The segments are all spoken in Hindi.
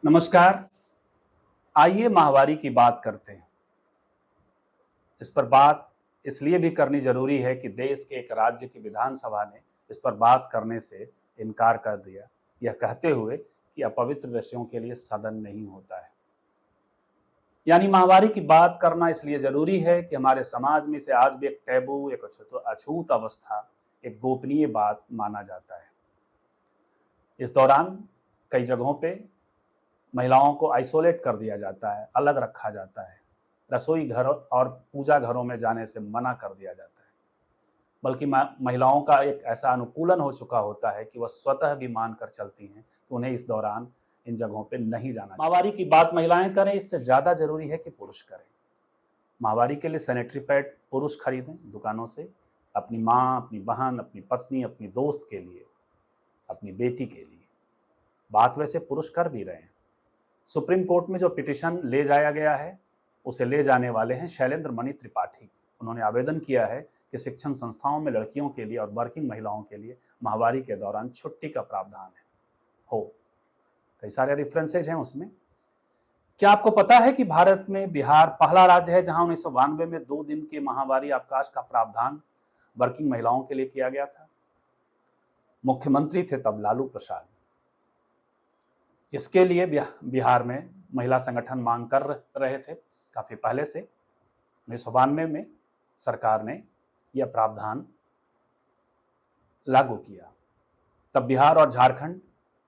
नमस्कार। आइए माहवारी की बात करते हैं। इस पर बात इसलिए भी करनी ज़रूरी है कि देश के एक राज्य की विधानसभा ने इस पर बात करने से इनकार कर दिया, यह कहते हुए कि अपवित्र विषयों के लिए सदन नहीं होता है। यानी माहवारी की बात करना इसलिए ज़रूरी है कि हमारे समाज में इसे आज भी एक टैबू, एक अछूत अवस्था, एक गोपनीय बात माना जाता है। इस दौरान कई जगहों पे महिलाओं को आइसोलेट कर दिया जाता है, अलग रखा जाता है। रसोई घर और पूजा घरों में जाने से मना कर दिया जाता है। बल्कि महिलाओं का एक ऐसा अनुकूलन हो चुका होता है कि वह स्वतः भी मानकर चलती हैं कि उन्हें इस दौरान इन जगहों पे नहीं जाना चाहिए। माहवारी की बात महिलाएं करें, इससे ज़्यादा ज़रूरी है कि पुरुष करें। माहवारी के लिए सैनिटरी पैड पुरुष खरीदें दुकानों से, अपनी माँ, अपनी बहन, अपनी पत्नी, अपनी दोस्त के लिए, अपनी बेटी के लिए। बात वैसे पुरुष कर भी रहे हैं। सुप्रीम कोर्ट में जो पिटीशन ले जाया गया है, उसे ले जाने वाले हैं शैलेंद्र मणि त्रिपाठी। उन्होंने आवेदन किया है कि शिक्षण संस्थाओं में लड़कियों के लिए और वर्किंग महिलाओं के लिए माहवारी के दौरान छुट्टी का प्रावधान है हो। कई सारे रेफरेंसेज हैं उसमें। क्या आपको पता है कि भारत में बिहार पहला राज्य है जहां 1992 में 2 दिन के माहवारी अवकाश का प्रावधान वर्किंग महिलाओं के लिए किया गया था? मुख्यमंत्री थे तब लालू प्रसाद। इसके लिए बिहार में महिला संगठन मांग कर रहे थे काफी पहले से। 1992 में सरकार ने यह प्रावधान लागू किया। तब बिहार और झारखंड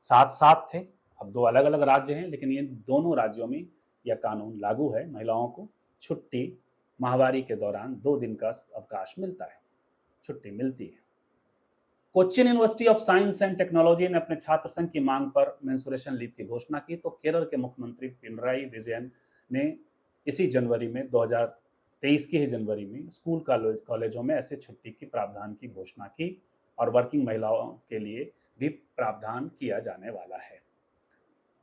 साथ साथ थे। अब दो अलग अलग राज्य हैं, लेकिन ये दोनों राज्यों में यह कानून लागू है। महिलाओं को छुट्टी माहवारी के दौरान 2 दिन का अवकाश मिलता है, छुट्टी मिलती है। Cochin university of science and technology ने अपने छात्र संघ की मांग पर मेंस्ट्रुएशन लीव की घोषणा की, तो केरल के मुख्यमंत्री पिनराई विजयन ने इसी जनवरी में 2023 की ही जनवरी में स्कूल कॉलेजों में ऐसे छुट्टी की प्रावधान की घोषणा की और वर्किंग महिलाओं के लिए भी प्रावधान किया जाने वाला है।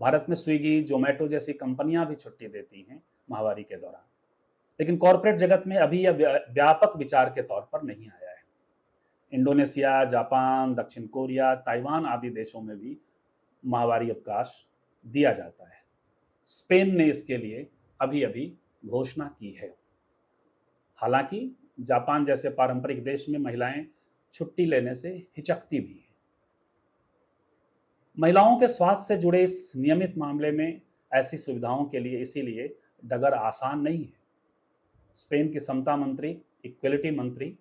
भारत में स्विगी, जोमेटो जैसी कंपनियां भी छुट्टी देती हैं माहवारी के दौरान, लेकिन कॉरपोरेट जगत में अभी यह व्यापक विचार के तौर पर नहीं आया है। इंडोनेशिया, जापान, दक्षिण कोरिया, ताइवान आदि देशों में भी माहवारी अवकाश दिया जाता है। स्पेन ने इसके लिए अभी अभी घोषणा की है। हालांकि जापान जैसे पारंपरिक देश में महिलाएं छुट्टी लेने से हिचकती भी हैं। महिलाओं के स्वास्थ्य से जुड़े इस नियमित मामले में ऐसी सुविधाओं के लिए इसीलिए डगर आसान नहीं है। स्पेन की समता मंत्री, इक्वलिटी मंत्री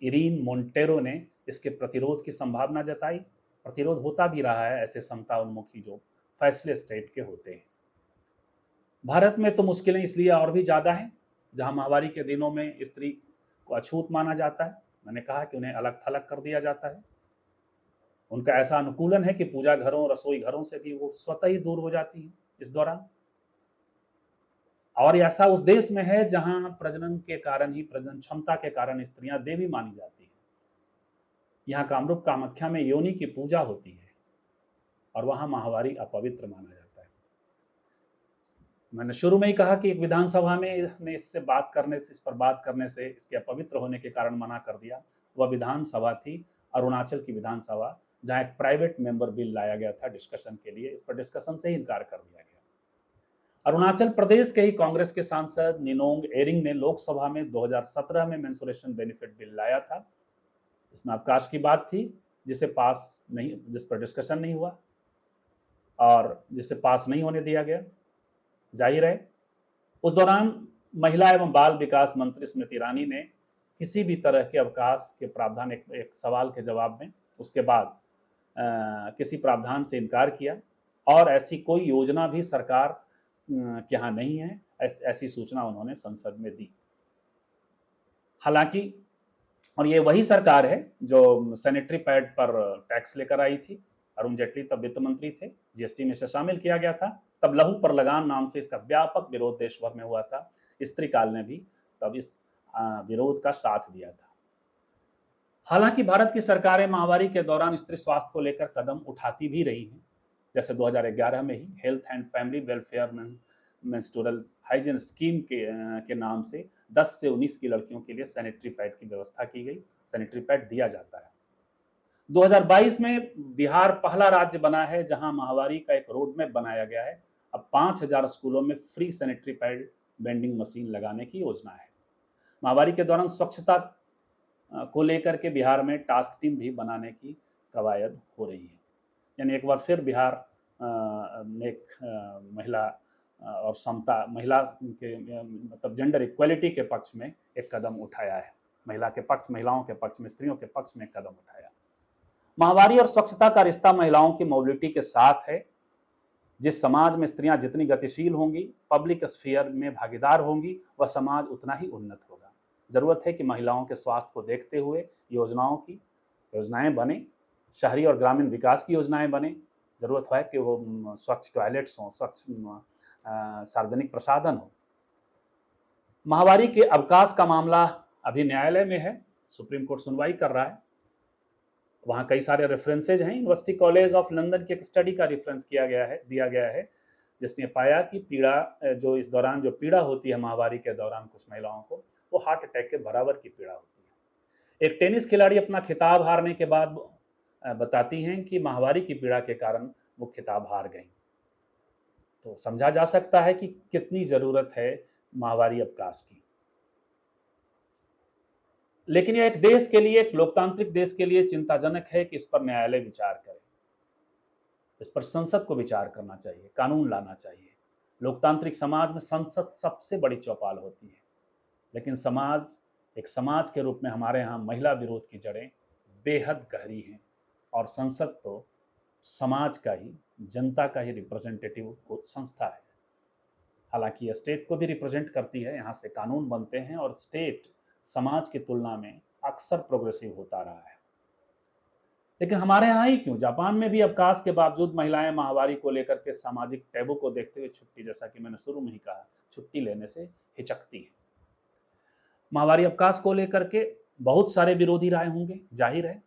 इरीन मोंटेरो ने इसके प्रतिरोध की संभावना जताई। प्रतिरोध होता भी रहा है ऐसे समता उन्मुखी जो फैसले स्टेट के होते हैं। भारत में तो मुश्किलें इसलिए और भी ज़्यादा हैं, जहां माहवारी के दिनों में स्त्री को अछूत माना जाता है। मैंने कहा कि उन्हें अलग थलग कर दिया जाता है। उनका ऐसा अनुकूलन है कि पूजा घरों, रसोई घरों से भी वो स्वतः ही दूर हो जाती हैं इस दौरान। और ऐसा उस देश में है जहां प्रजनन के कारण ही, प्रजनन क्षमता के कारण स्त्रियां देवी मानी जाती हैं। यहाँ कामरूप कामाख्या में योनि की पूजा होती है और वहां माहवारी अपवित्र माना जाता है। मैंने शुरू में ही कहा कि एक विधानसभा में ने इससे बात करने से, इस पर बात करने से, इसके अपवित्र होने के कारण मना कर दिया। वह विधानसभा थी अरुणाचल की विधानसभा, जहां एक प्राइवेट मेंबर बिल लाया गया था डिस्कशन के लिए। इस पर डिस्कशन से ही इनकार कर दिया गया। अरुणाचल प्रदेश के ही कांग्रेस के सांसद निनोंग एरिंग ने लोकसभा में 2017 में मेंस्ट्रुएशन बेनिफिट बिल लाया था। इसमें अवकाश की बात थी, जिस पर डिस्कशन नहीं हुआ और जिसे पास नहीं होने दिया गया। जाहिर है उस दौरान महिला एवं बाल विकास मंत्री स्मृति ईरानी ने किसी भी तरह के अवकाश के प्रावधान, एक सवाल के जवाब में उसके बाद किसी प्रावधान से इनकार किया और ऐसी कोई योजना भी सरकार के यहाँ नहीं है, ऐसी सूचना उन्होंने संसद में दी। हालांकि और ये वही सरकार है जो सैनिटरी पैड पर टैक्स लेकर आई थी। अरुण जेटली तब वित्त मंत्री थे, जीएसटी में से शामिल किया गया था। तब लहू पर लगाम नाम से इसका व्यापक विरोध देश भर में हुआ था। स्त्री काल ने भी तब इस विरोध का साथ दिया था। हालांकि भारत की सरकारें माहवारी के दौरान स्त्री स्वास्थ्य को लेकर कदम उठाती भी रही हैं। जैसे 2011 में ही health and family welfare menstrual hygiene scheme के नाम से 10 से 19 की लड़कियों के लिए सैनिटरी पैड की व्यवस्था की गई। सैनिटरी पैड दिया जाता है। 2022 में बिहार पहला राज्य बना है जहां माहवारी का एक रोड मैप बनाया गया है। अब 5000 स्कूलों में free sanitary pad vending machine लगाने की योजना है। माहवारी के दौरान स्वच्छता को लेकर के बिहार में टास्क टीम भी बनाने की कवायद हो रही है। यानी एक बार फिर बिहार ने एक महिला और समता महिला के मतलब जेंडर इक्वलिटी के पक्ष में एक कदम उठाया है। महिला के पक्ष, महिलाओं के पक्ष में, स्त्रियों के पक्ष में एक कदम उठाया। माहवारी और स्वच्छता का रिश्ता महिलाओं की मोबिलिटी के साथ है। जिस समाज में स्त्रियां जितनी गतिशील होंगी, पब्लिक स्फीयर में भागीदार होंगी, वह समाज उतना ही उन्नत होगा। जरूरत है कि महिलाओं के स्वास्थ्य को देखते हुए योजनाएं बने, शहरी और ग्रामीण विकास की योजनाएं बने। जरूरत है कि वो स्वच्छ टॉयलेट्स हों, स्वच्छ सार्वजनिक प्रसाधन हो। माहवारी के अवकाश का मामला अभी न्यायालय में है, सुप्रीम कोर्ट सुनवाई कर रहा है। वहाँ कई सारे रेफरेंसेज हैं। यूनिवर्सिटी कॉलेज ऑफ लंदन की एक स्टडी का रेफरेंस दिया गया है, जिसने पाया कि जो इस दौरान जो पीड़ा होती है माहवारी के दौरान कुछ महिलाओं को, वो हार्ट अटैक के बराबर की पीड़ा होती है। एक टेनिस खिलाड़ी अपना खिताब हारने के बाद बताती हैं कि माहवारी की पीड़ा के कारण वो खिताब हार गई। तो समझा जा सकता है कि कितनी जरूरत है माहवारी अवकाश की। लेकिन यह एक देश के लिए, एक लोकतांत्रिक देश के लिए चिंताजनक है कि इस पर न्यायालय विचार करे, इस पर संसद को विचार करना चाहिए, कानून लाना चाहिए। लोकतांत्रिक समाज में संसद सबसे बड़ी चौपाल होती है, लेकिन एक समाज के रूप में हमारे यहाँ महिला विरोध की जड़ें बेहद गहरी हैं, और संसद तो समाज का ही, जनता का ही रिप्रेजेंटेटिव संस्था है। हालांकि यह स्टेट को भी रिप्रेजेंट करती है, यहाँ से कानून बनते हैं, और स्टेट समाज की तुलना में अक्सर प्रोग्रेसिव होता रहा है। लेकिन हमारे यहाँ ही क्यों, जापान में भी अवकाश के बावजूद महिलाएं माहवारी को लेकर के सामाजिक टैबू को देखते हुए छुट्टी, जैसा कि मैंने शुरू में ही कहा, छुट्टी लेने से हिचकती है। माहवारी अवकाश को लेकर के बहुत सारे विरोधी राय होंगे, जाहिर है,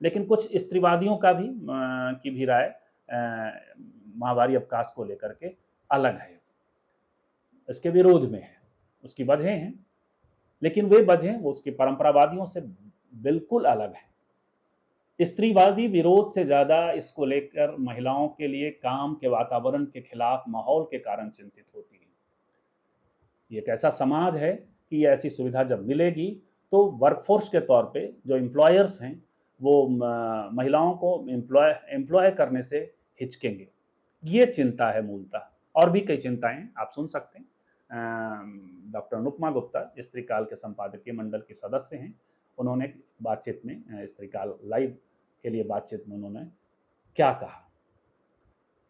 लेकिन कुछ स्त्रीवादियों की भी राय माहवारी अवकाश को लेकर के अलग है, इसके विरोध में है। उसकी वजह हैं, लेकिन वे वजह वो उसकी परंपरावादियों से बिल्कुल अलग है। स्त्रीवादी विरोध से ज्यादा इसको लेकर महिलाओं के लिए काम के वातावरण के खिलाफ माहौल के कारण चिंतित होती है। ये एक ऐसा समाज है कि ऐसी सुविधा जब मिलेगी तो वर्कफोर्स के तौर पे जो एम्प्लॉयर्स हैं वो महिलाओं को एम्प्लॉय करने से हिचकेंगे। ये चिंता है मूलतः, और भी कई चिंताएं आप सुन सकते हैं। डॉक्टर अनुपमा गुप्ता स्त्रीकाल के संपादकीय मंडल के सदस्य हैं। उन्होंने बातचीत में, स्त्रीकाल लाइव के लिए बातचीत में उन्होंने क्या कहा।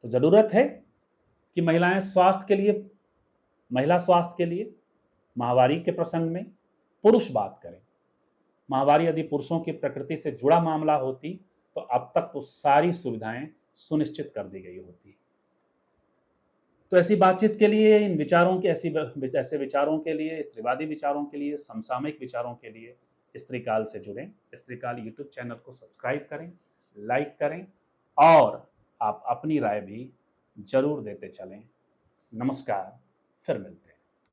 तो जरूरत है कि महिला स्वास्थ्य के लिए माहवारी के प्रसंग में पुरुष बात करें। माहवारी यदि पुरुषों की प्रकृति से जुड़ा मामला होती तो अब तक तो सारी सुविधाएं सुनिश्चित कर दी गई होती। तो ऐसी बातचीत के लिए, इन विचारों के ऐसे विचारों के लिए, स्त्रीवादी विचारों के लिए, समसामयिक विचारों के लिए स्त्रीकाल से जुड़ें। स्त्रीकाल यूट्यूब चैनल को सब्सक्राइब करें, लाइक करें, और आप अपनी राय भी जरूर देते चलें। नमस्कार, फिर मिलते हैं।